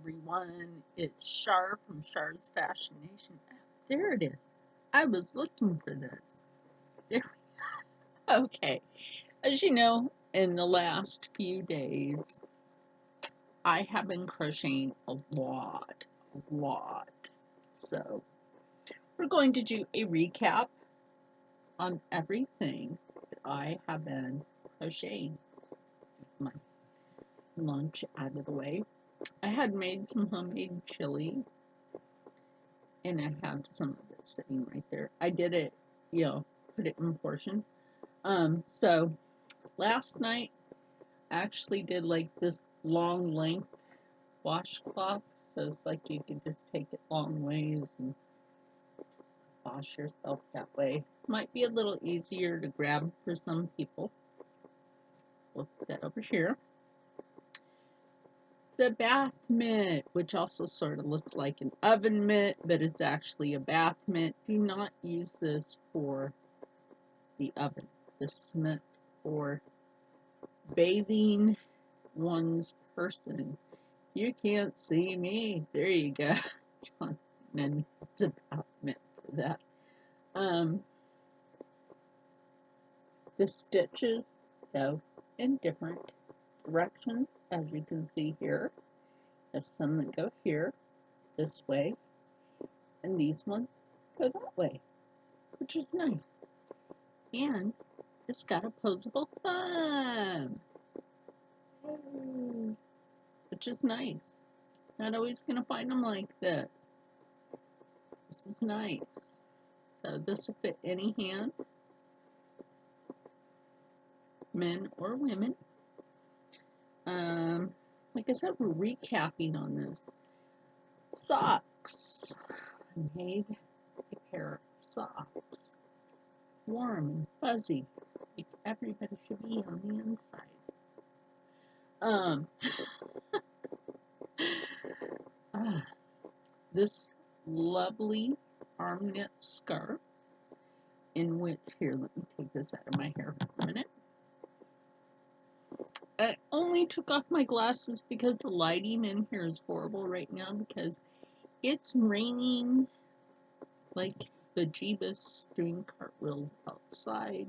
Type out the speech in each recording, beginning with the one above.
everyone. It's Shar from Shar's Fashion Nation. There it is. I was looking for this. There. Okay. As you know, in the last few days, I have been crocheting a lot, a lot. So we're going to do a recap on everything that I have been crocheting. My lunch out of the way. I had made some homemade chili, and I have some of it sitting right there. I did it, put it in portions. So last night I actually did like this long length washcloth, so it's like you can just take it long ways and wash yourself that way. Might be a little easier to grab for some people. We'll put that over here. The bath mitt, which also sort of looks like an oven mitt, but it's actually a bath mitt. Do not use this for the oven. This mitt for bathing one's person. You can't see me. There you go. John, and it's a bath mitt for that. The stitches go in different directions, as you can see here. There's some that go here, this way, and these ones go that way, which is nice. And it's got opposable thumb, which is nice. Not always going to find them like this. This is nice. So this will fit any hand, men or women. Like I said, we're recapping on this. Socks. I made a pair of socks. Warm and fuzzy, like everybody should be on the inside. This lovely arm knit scarf, in which, here, let me take this out of my hair for a minute. I only took off my glasses because the lighting in here is horrible right now because it's raining like the Jeebus doing cartwheels outside.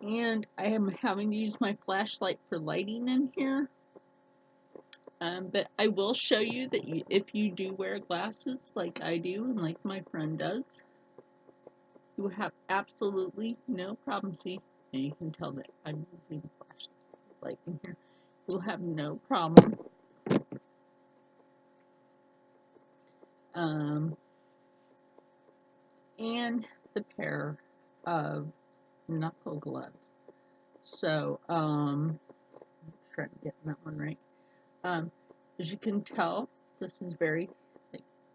And I am having to use my flashlight for lighting in here. But I will show you that if you do wear glasses like I do and like my friend does, you will have absolutely no problem. See, and you can tell that I'm using the flashlight in here. You will have no problem. And the pair of knuckle gloves. So, I'm trying to get that one right. As you can tell, this is very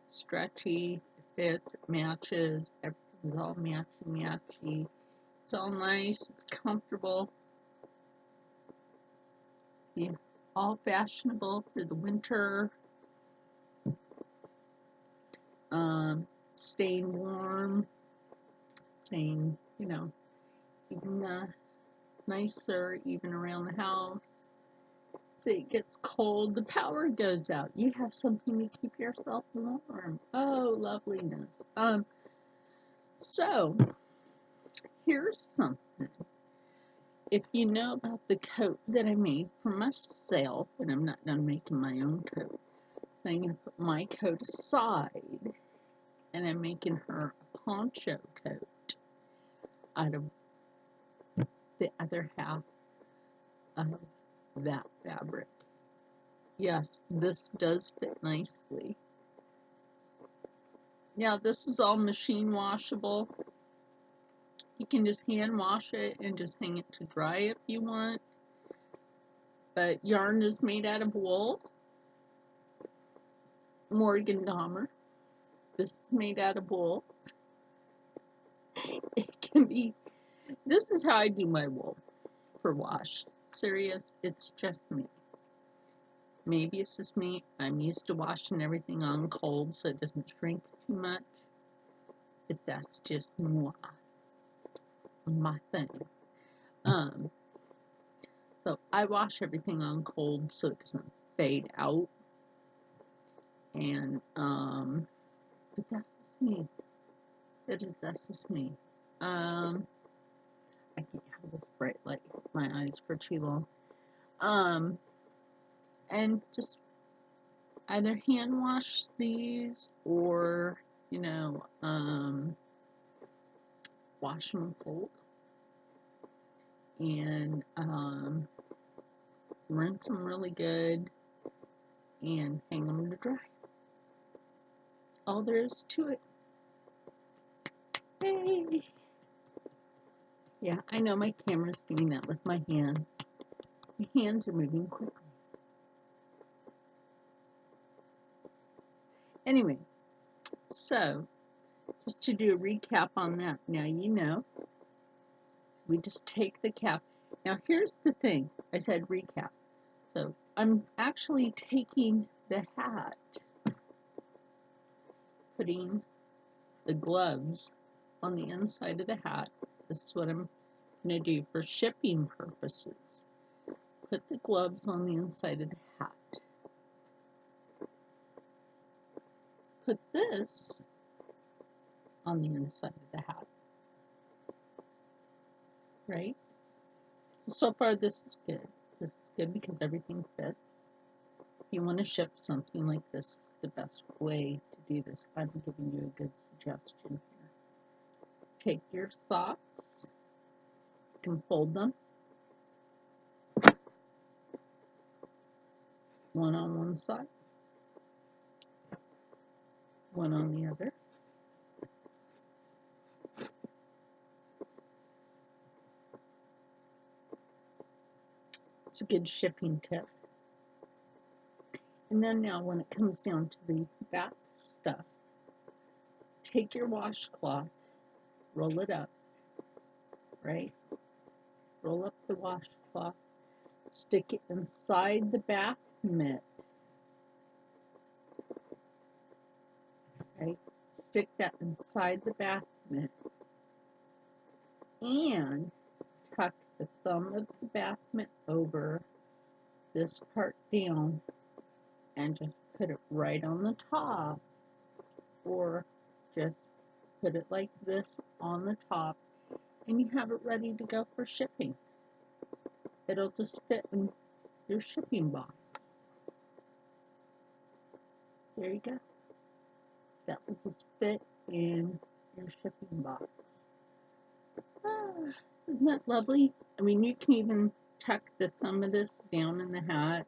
stretchy. It fits, it matches. Everything's all matchy. It's all nice. It's comfortable. Yeah, all fashionable for the winter. Staying warm. Staying, even nicer, even around the house. So it gets cold, the power goes out. You have something to keep yourself warm. Oh, loveliness. So here's something. If you know about the coat that I made for myself, and I'm not done making my own coat, so I'm going to put my coat aside, and I'm making her a poncho coat out of the other half of that fabric. Yes, this does fit nicely. Now, this is all machine washable. You can just hand wash it and just hang it to dry if you want. But yarn is made out of wool. Morgan Dahmer. This is made out of wool. It can be. This is how I do my wool for wash. Serious, it's just me. Maybe it's just me. I'm used to washing everything on cold so it doesn't shrink too much. But that's just my thing. So I wash everything on cold so it doesn't fade out. And, but that's just me. That's just me. I can't have this bright light my eyes for too long. And just either hand wash these or, wash them cold and rinse them really good and hang them to dry. All there is to it. Hey. Yeah, I know my camera's doing that with my hands. My hands are moving quickly. Anyway, so just to do a recap on that, now you know, we just take the cap. Now here's the thing, I said recap. So I'm actually taking the hat, putting the gloves on the inside of the hat. This is what I'm going to do for shipping purposes. Put the gloves on the inside of the hat. Put this on the inside of the hat. Right? So far this is good. This is good because everything fits. If you want to ship something like this, the best way to do this, I'm giving you a good suggestion here. Take your socks, you can fold them, one on one side, one on the other. It's a good shipping tip. And then now when it comes down to the bath stuff, take your washcloth, roll it up, right? Roll up the washcloth, stick it inside the bath mitt, right? Stick that inside the bath mitt and tuck the thumb of the bath mitt over this part down and just put it right on the top, or just put it like this on the top, and you have it ready to go for shipping. It'll just fit in your shipping box. There you go. That will just fit in your shipping box. Isn't that lovely? I mean, you can even tuck the thumb of this down in the hat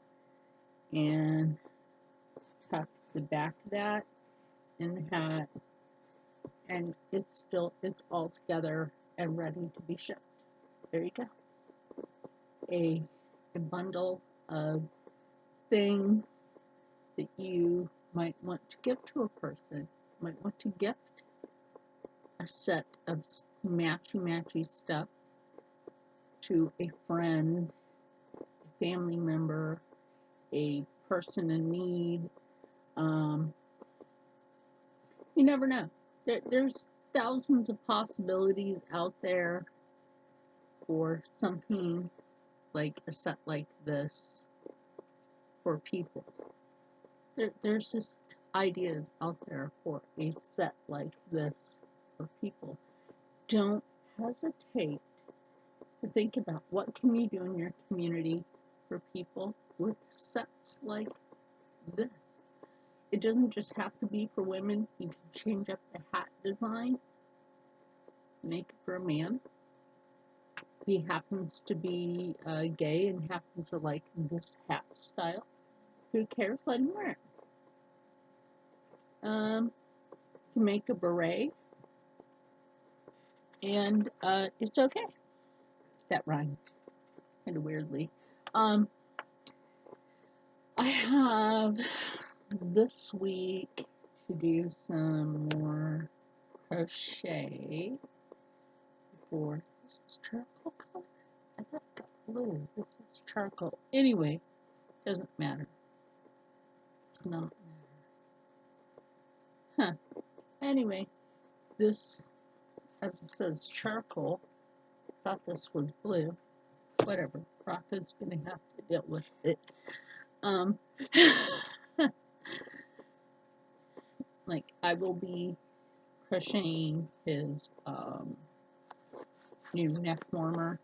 and tuck the back of that in the hat, and it's all together and ready to be shipped. There you go. A bundle of things that you might want to give to a person. Might want to gift a set of matchy stuff to a friend, a family member, a person in need. You never know. There's thousands of possibilities out there for something like a set like this for people. There's just ideas out there for a set like this for people. Don't hesitate to think about what can you do in your community for people with sets like this. It doesn't just have to be for women. You can change up the hat design, make it for a man. If he happens to be gay and happens to like this hat style, who cares? Let him wear it. You can make a beret, and it's okay. That rhymed kind of weirdly. I have this week to do some more crochet before. This is charcoal color. I thought it got blue. This is charcoal. Anyway, doesn't matter. It's not matter. Huh. Anyway, this, as it says, charcoal. Thought this was blue. Whatever. Rocco's gonna have to deal with it. be crocheting his new neck warmer.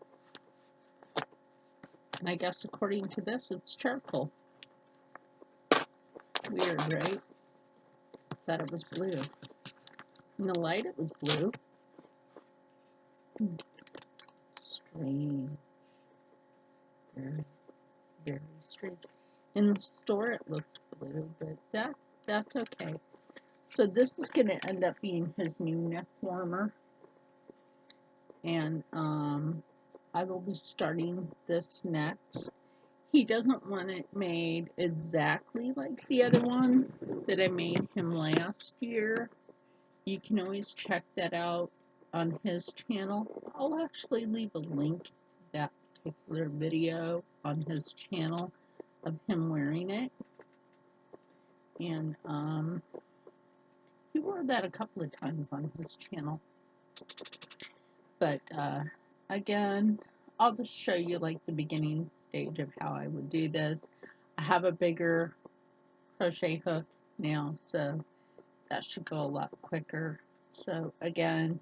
And I guess according to this, it's charcoal. Weird, right? Thought it was blue. In the light, it was blue. Strange. Very, very strange. In the store, it looked blue, but that's okay. So this is going to end up being his new neck warmer. And I will be starting this next. He doesn't want it made exactly like the other one that I made him last year. You can always check that out on his channel. I'll actually leave a link to that particular video on his channel of him wearing it. And he wore that a couple of times on his channel. But again, I'll just show you like the beginning stage of how I would do this. I have a bigger crochet hook now, so that should go a lot quicker. So again,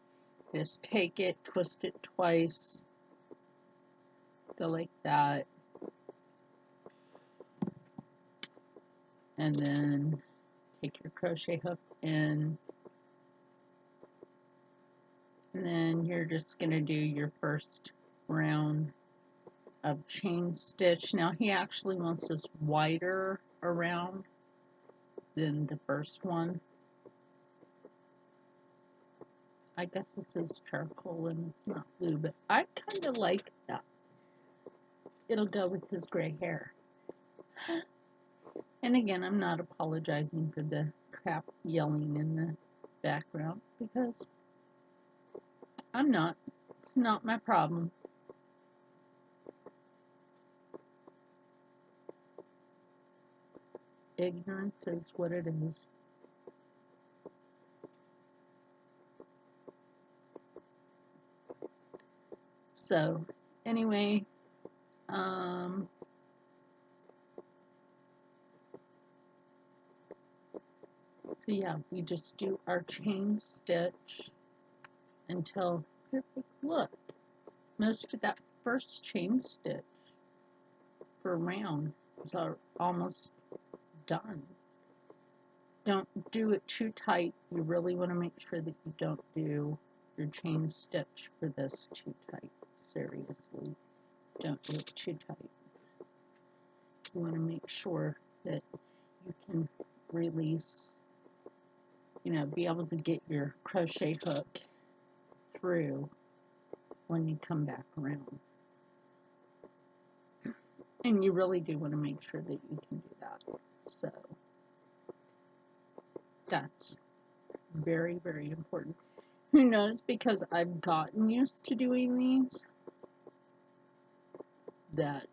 just take it, twist it twice, go like that, and then take your crochet hook in, and then you're just going to do your first round of chain stitch. Now he actually wants this wider around than the first one. I guess this is charcoal and it's not blue, but I kind of like that. It'll go with his gray hair. And again, I'm not apologizing for the crap yelling in the background because I'm not. It's not my problem. Ignorance is what it is. So, anyway, so yeah, we just do our chain stitch until, look, most of that first chain stitch for a round is almost done. Don't do it too tight. You really want to make sure that you don't do your chain stitch for this too tight. Seriously, don't do it too tight. You want to make sure that you can release, be able to get your crochet hook through when you come back around. And you really do want to make sure that you can do that. So that's very, very important. Who knows, because I've gotten used to doing these, that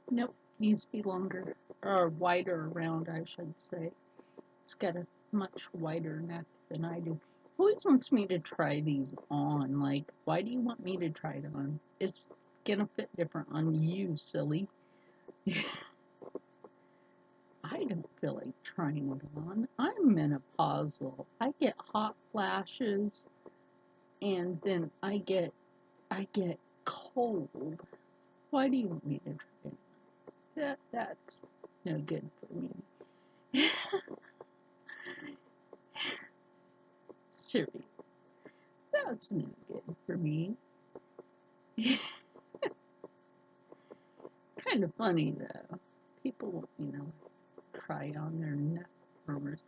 nope, needs to be longer, or wider around, I should say. It's got a much wider neck than I do. He always wants me to try these on. Like, why do you want me to try it on? It's gonna fit different on you, silly. I don't feel like trying it on. I'm menopausal. I get hot flashes, and then I get cold. Why do you want me to try it? That's no good for me. Seriously, that's no good for me. Kind of funny though. People want me to try on their neck warmers.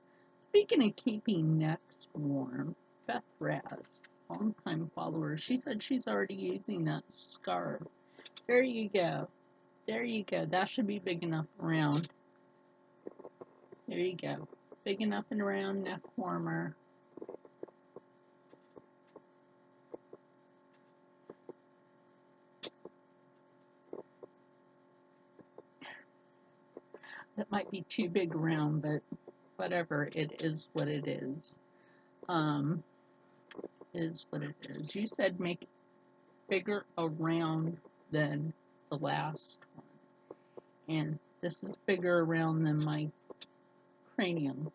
Speaking of keeping necks warm, Beth Raz, longtime follower, she said she's already using that scarf. There you go. There you go. That should be big enough around. There you go. Big enough and around neck warmer. That might be too big around, but whatever. It is what it is. Is what it is. You said make bigger around than the last one. And this is bigger around than my cranium.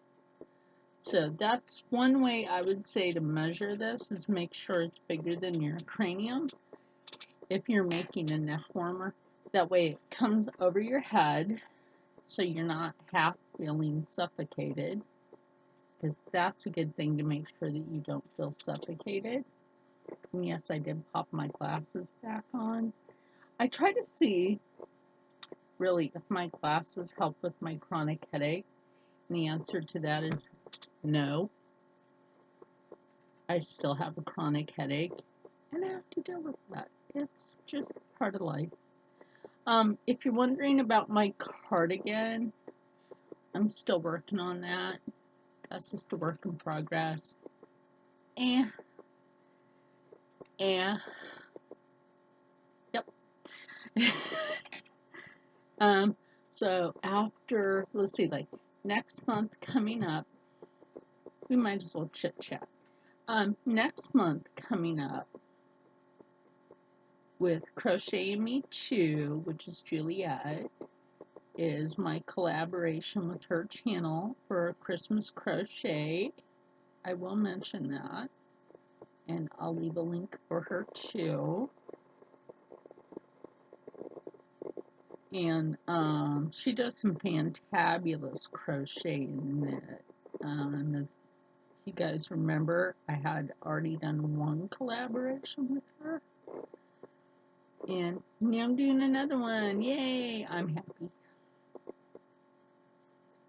So that's one way I would say to measure this, is make sure it's bigger than your cranium if you're making a neck warmer. That way it comes over your head so you're not half feeling suffocated, because that's a good thing to make sure that you don't feel suffocated. And yes, I did pop my glasses back on. I try to see really if my glasses help with my chronic headache. And the answer to that is no. I still have a chronic headache and I have to deal with that. It's just part of life. If you're wondering about my cardigan, I'm still working on that. That's just a work in progress. Yep. So after, let's see, like next month coming up, we might as well chit chat. Next month coming up with Crochet Me Too, which is Juliet, is my collaboration with her channel for Christmas crochet. I will mention that, and I'll leave a link for her too. And she does some fantabulous crochet and knit. If you guys remember, I had already done one collaboration with her, and now I'm doing another one. Yay! I'm happy.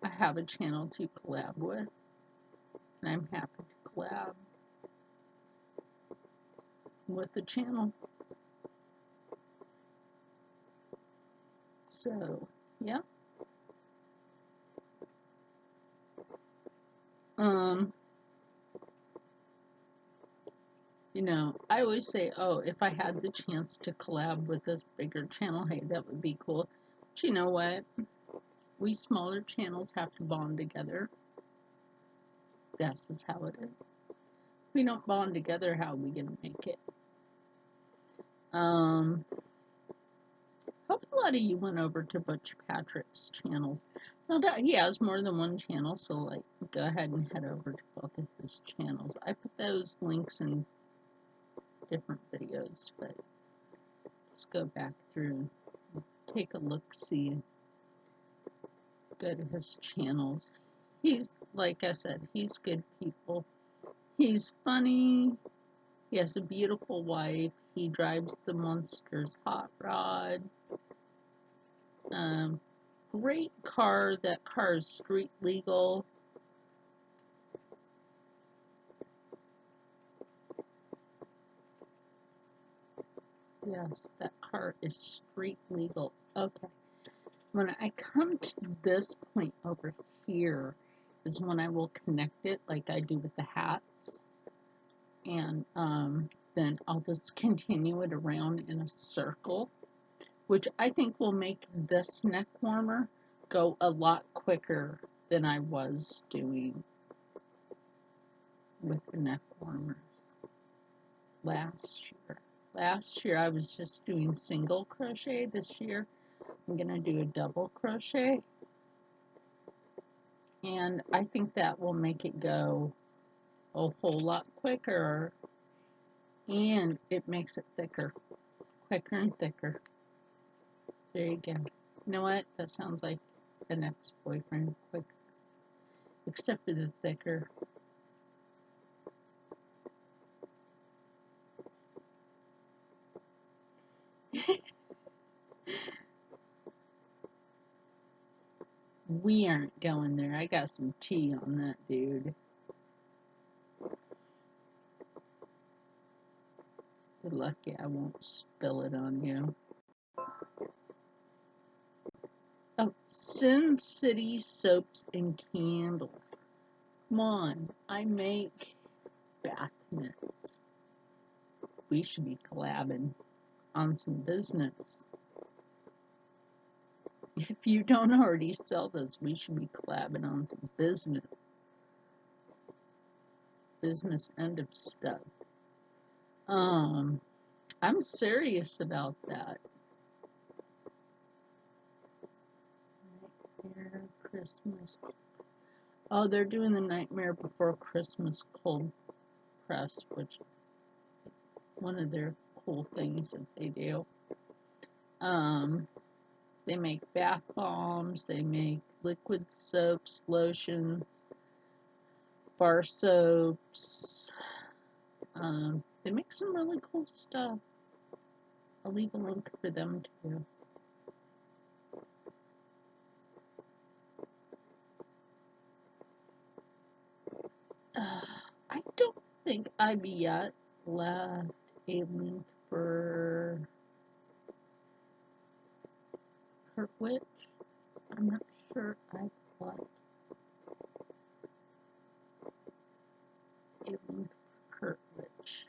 I have a channel to collab with, and I'm happy to collab with the channel. So, yeah. You know, I always say, oh, if I had the chance to collab with this bigger channel, hey, that would be cool. But you know what? We smaller channels have to bond together. That's just how it is. If we don't bond together, how are we going to make it? Hope a lot of you went over to Butch Patrick's channels. No doubt he has more than one channel, so like go ahead and head over to both of his channels. I put those links in different videos, but just go back through and take a look, see, go to his channels. He's, like I said, he's good people. He's funny. He has a beautiful wife. He drives the Monsters hot rod. Great car. That car is street legal. Yes, that car is street legal. Okay. When I come to this point over here is when I will connect it like I do with the hats. And then I'll just continue it around in a circle, which I think will make this neck warmer go a lot quicker than I was doing with the neck warmers last year. Last year I was just doing single crochet. This year I'm going to do a double crochet. And I think that will make it go a whole lot quicker. And it makes it thicker. Quicker and thicker. There you go. You know what? That sounds like an ex-boyfriend. Quick. Except for the thicker. We aren't going there. I got some tea on that, dude. You're lucky I won't spill it on you. Oh, Sin City soaps and candles. Come on, I make bath mitts. We should be collabing on some business. If you don't already sell this, we should be collabing on some business. Business end of stuff. I'm serious about that. Nightmare Christmas. Oh, they're doing the Nightmare Before Christmas cold press, which one of their cool things that they do. They make bath bombs, they make liquid soaps, lotions, bar soaps. They make some really cool stuff. I'll leave a link for them too. I don't think I've yet left a link for Kreklewich. I'm not sure I've left a link for Kreklewich.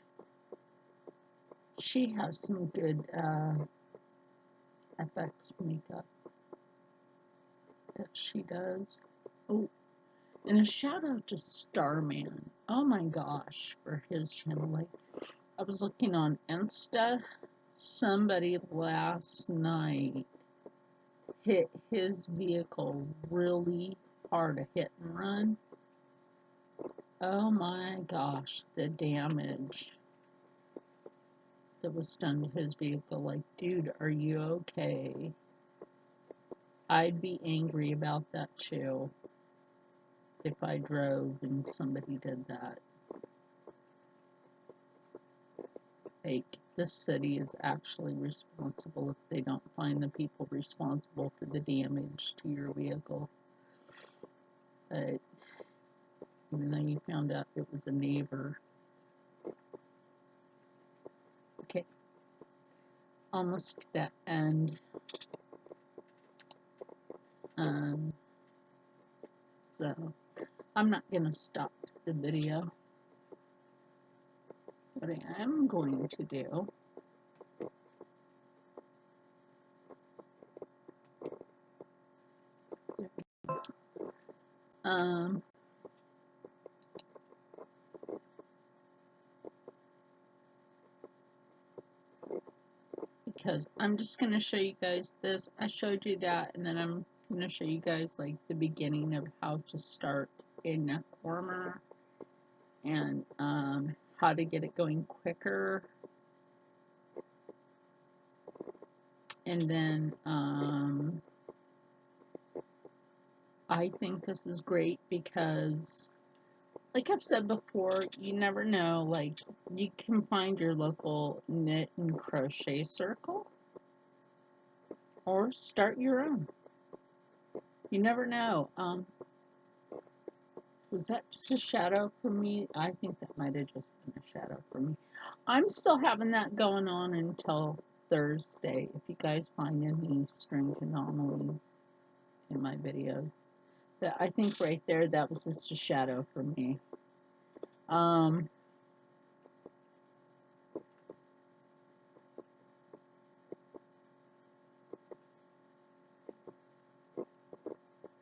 She has some good FX makeup that she does. Oh, and a shout out to Starman. Oh my gosh, for his channel. Like, I was looking on Insta. Somebody last night hit his vehicle really hard, a hit and run. Oh my gosh, the damage that was done to his vehicle. Like, dude, are you okay? I'd be angry about that too if I drove and somebody did that. Like, this city is actually responsible if they don't find the people responsible for the damage to your vehicle. But even though you found out it was a neighbor. Okay, almost to that end. So I'm not gonna stop the video. What I am going to do because I'm just gonna show you guys this. I showed you that, and then I'm gonna show you guys like the beginning of how to start a neck warmer and how to get it going quicker. And then I think this is great because, like I've said before, you never know. Like, you can find your local knit and crochet circle or start your own. You never know. Was that just a shadow for me? I think that might have just been a shadow for me. I'm still having that going on until Thursday. If you guys find any strange anomalies in my videos. But I think right there, that was just a shadow for me.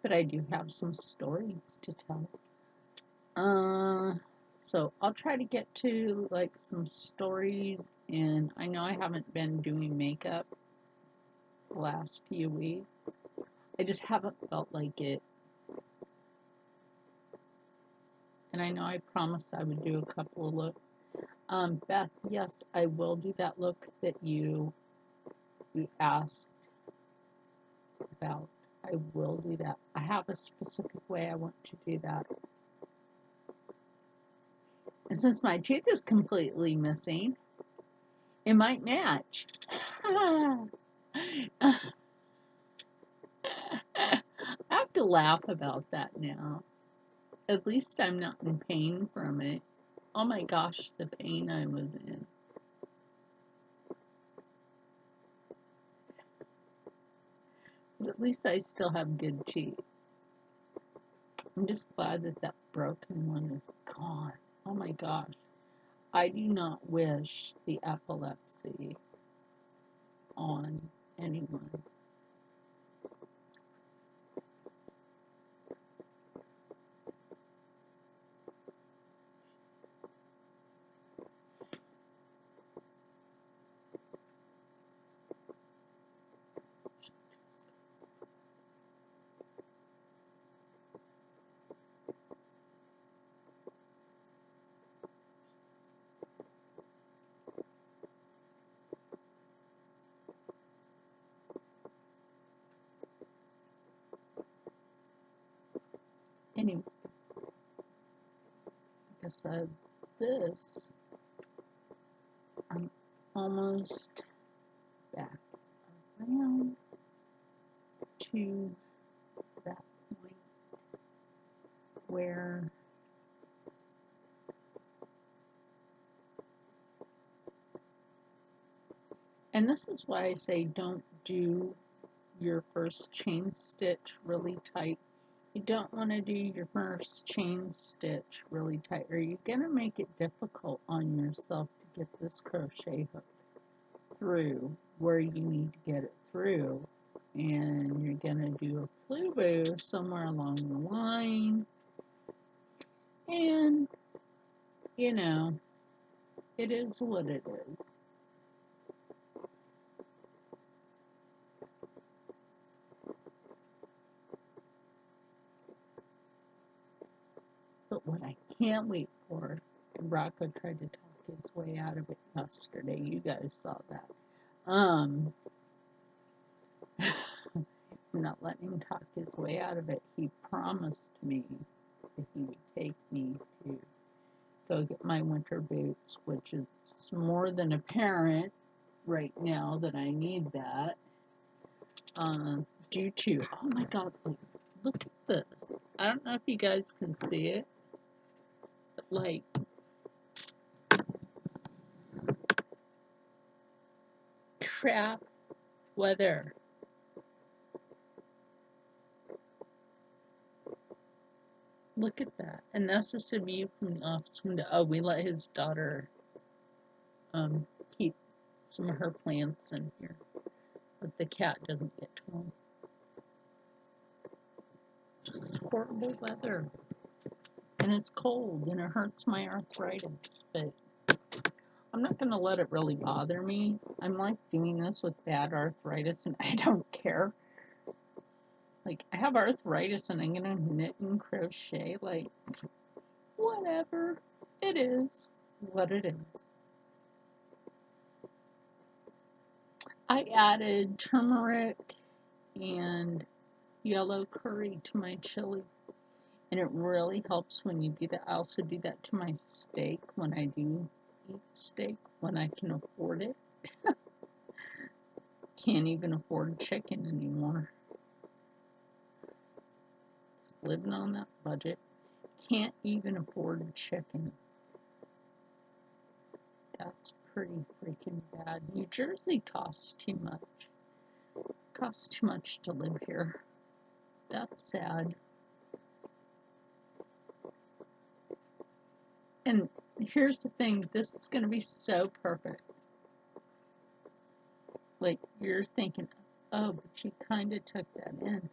But I do have some stories to tell. So I'll try to get to like some stories, and I know I haven't been doing makeup the last few weeks. I just haven't felt like it. And I know I promised I would do a couple of looks. Beth, yes, I will do that look that you asked about. I will do that. I have a specific way I want to do that. And since my tooth is completely missing, it might match. I have to laugh about that now. At least I'm not in pain from it. Oh my gosh, the pain I was in. But at least I still have good teeth. I'm just glad that that broken one is gone. Oh my gosh. I do not wish the epilepsy on anyone. I said, this, I'm almost back around to that point where and this is why I say don't do your first chain stitch really tight. You don't want to do your first chain stitch really tight, or you're going to make it difficult on yourself to get this crochet hook through where you need to get it through. And you're going to do a flubu somewhere along the line. And, you know, it is what it is. But what I can't wait for, and Rocco tried to talk his way out of it yesterday. You guys saw that. I'm not letting him talk his way out of it. He promised me that he would take me to go get my winter boots, which is more than apparent right now that I need that. Due to, oh my God, like, look at this. I don't know if you guys can see it, but like, crap weather. Look at that. And that's just a view from the office window. Oh, we let his daughter keep some of her plants in here, but the cat doesn't get to them. Just horrible weather. And it's cold and it hurts my arthritis, but I'm not going to let it really bother me. I'm like doing this with bad arthritis and I don't care. Like, I have arthritis and I'm going to knit and crochet. Like, whatever. It is what it is. I added turmeric and yellow curry to my chili. And it really helps when you do that. I also do that to my steak when I do eat steak, when I can afford it. Can't even afford chicken anymore. Just living on that budget. Can't even afford chicken. That's pretty freaking bad. New Jersey costs too much. Costs too much to live here. That's sad. And here's the thing, this is going to be so perfect. Like, you're thinking, oh, but you kind of took that in.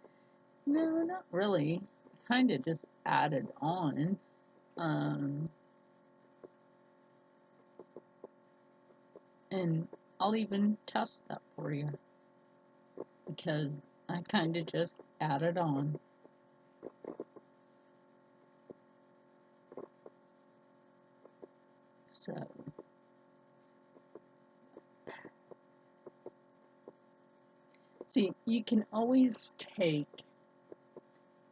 No, not really. I kind of just added on. And I'll even test that for you. Because I kind of just added on. So, see, you can always take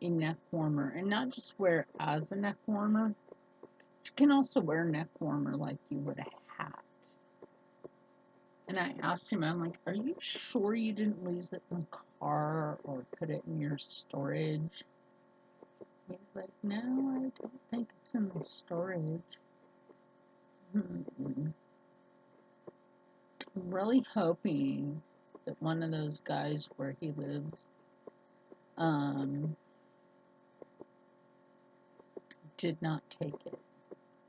a neck warmer and not just wear it as a neck warmer. You can also wear a neck warmer like you would a hat. And I asked him, I'm like, are you sure you didn't lose it in the car or put it in your storage? He's like, no, I don't think it's in the storage. I'm really hoping that one of those guys where he lives did not take it.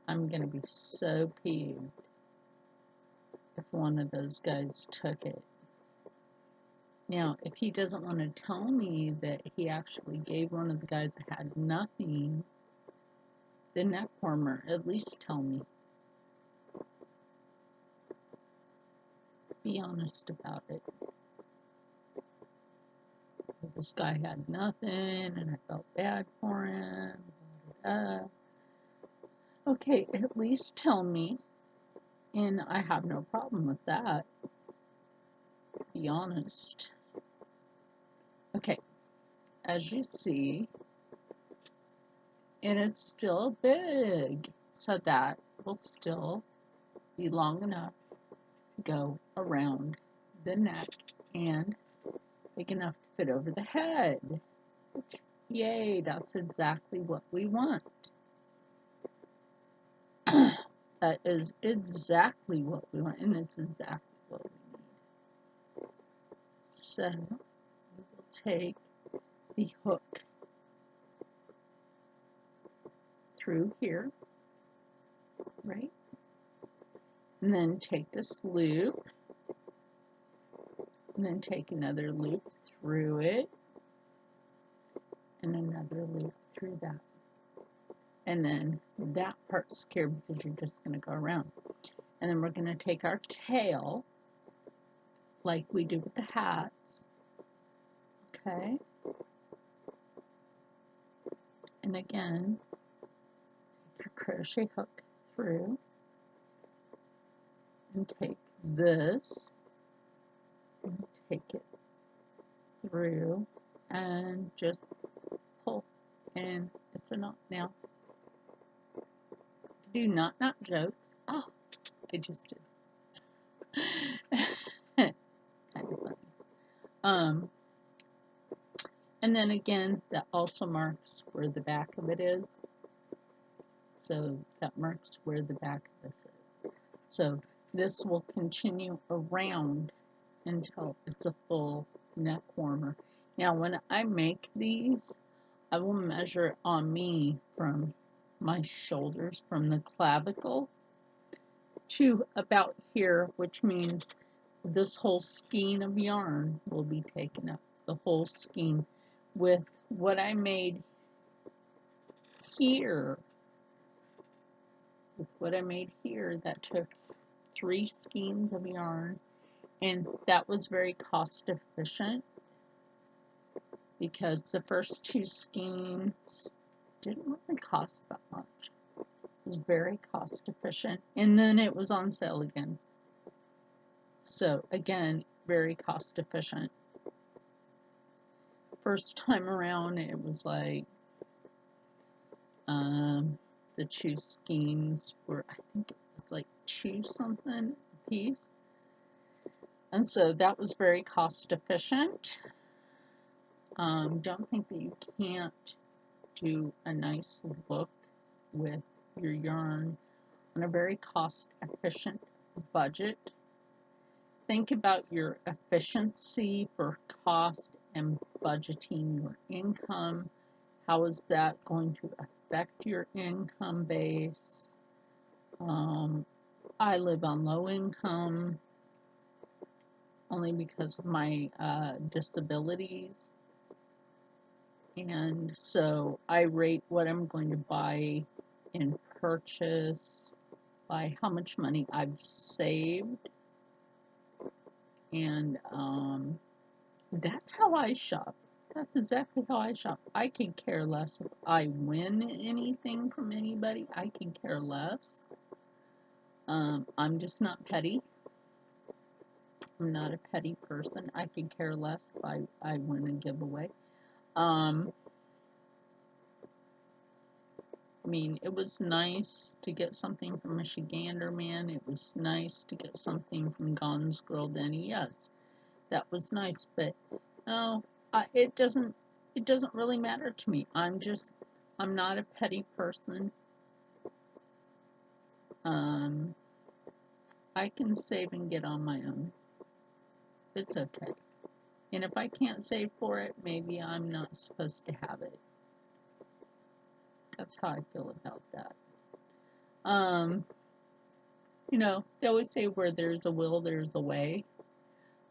I'm going to be so peeved if one of those guys took it. Now, if he doesn't want to tell me that he actually gave one of the guys that had nothing the neck warmer, at least tell me. Be honest about it. This guy had nothing and I felt bad for him. Okay, at least tell me. And I have no problem with that. Be honest. Okay, as you see, and it's still big. so that will still be long enough to go around the neck and big enough to fit over the head. Yay, that's exactly what we want. That is exactly what we want, and it's exactly what we need. So we will take the hook through here, right? And then take this loop, and then take another loop through it, and another loop through that. And then that part's secure because you're just going to go around. And then we're going to take our tail, like we do with the hats, okay? And again, take your crochet hook through, and take this, and take it through, and just pull, and it's a knot now. Do not jokes. Oh, I just did. Kind of funny. And then again, that also marks where the back of it is. So that marks where the back of this is. So this will continue around until it's a full neck warmer. Now, when I make these, I will measure on me from my shoulders, from the clavicle to about here, which means this whole skein of yarn will be taken up, the whole skein. With what I made here, that took 3 skeins of yarn, and that was very cost efficient because the first 2 skeins didn't really cost that much. It was very cost efficient, and then it was on sale again. So again, very cost efficient. First time around, it was like the 2 skeins were, I think it was like 2 something a piece, and so that was very cost efficient. Don't think that you can't do a nice look with your yarn on a very cost efficient budget. Think about your efficiency for cost and budgeting your income. How is that going to affect your income base? I live on low income only because of my disabilities. And so I rate what I'm going to buy and purchase by how much money I've saved. And that's how I shop. That's exactly how I shop. I can care less if I win anything from anybody. I can care less. I'm just not petty. I'm not a petty person. I can care less if I win a giveaway. I mean, it was nice to get something from a Michigander man. It was nice to get something from Gon's Girl Denny. Yes, that was nice, but no, it doesn't really matter to me. I'm not a petty person. I can save and get on my own. It's okay. And if I can't save for it, maybe I'm not supposed to have it. That's how I feel about that. You know, they always say where there's a will, there's a way.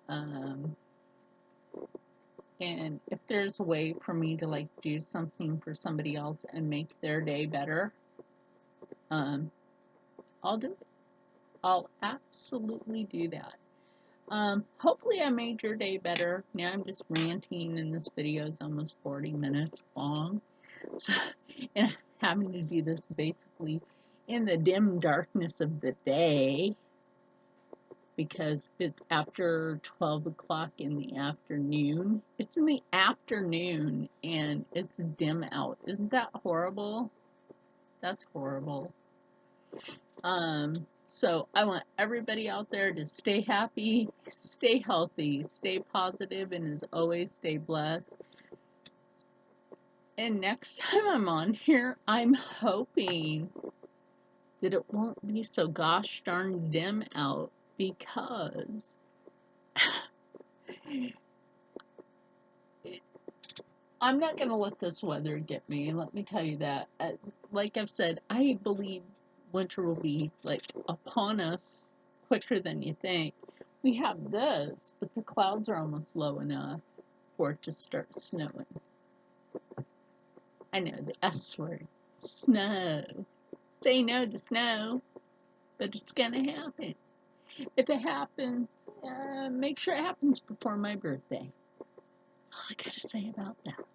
And if there's a way for me to like do something for somebody else and make their day better, I'll do it. I'll absolutely do that. Hopefully I made your day better. Now I'm just ranting and this video is almost 40 minutes long. So, and I'm having to do this basically in the dim darkness of the day because it's after 12 o'clock in the afternoon. It's in the afternoon and it's dim out. Isn't that horrible? That's horrible. So I want everybody out there to stay happy, stay healthy, stay positive, and as always, stay blessed. And next time I'm on here, I'm hoping that it won't be so gosh darn dim out, because I'm not going to let this weather get me. Let me tell you that. Like I've said, I believe winter will be like upon us quicker than you think. We have this, but the clouds are almost low enough for it to start snowing. I know, the S word. Snow. Say no to snow, but it's going to happen. If it happens, make sure it happens before my birthday. All I gotta say about that.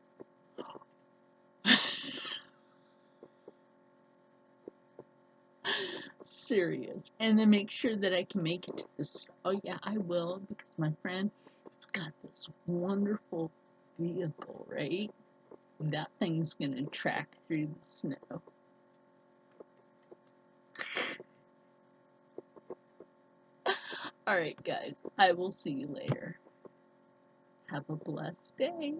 Serious. And then make sure that I can make it to the store. Oh yeah, I will, because my friend got this wonderful vehicle, right? That thing's gonna track through the snow. Alright guys, I will see you later. Have a blessed day.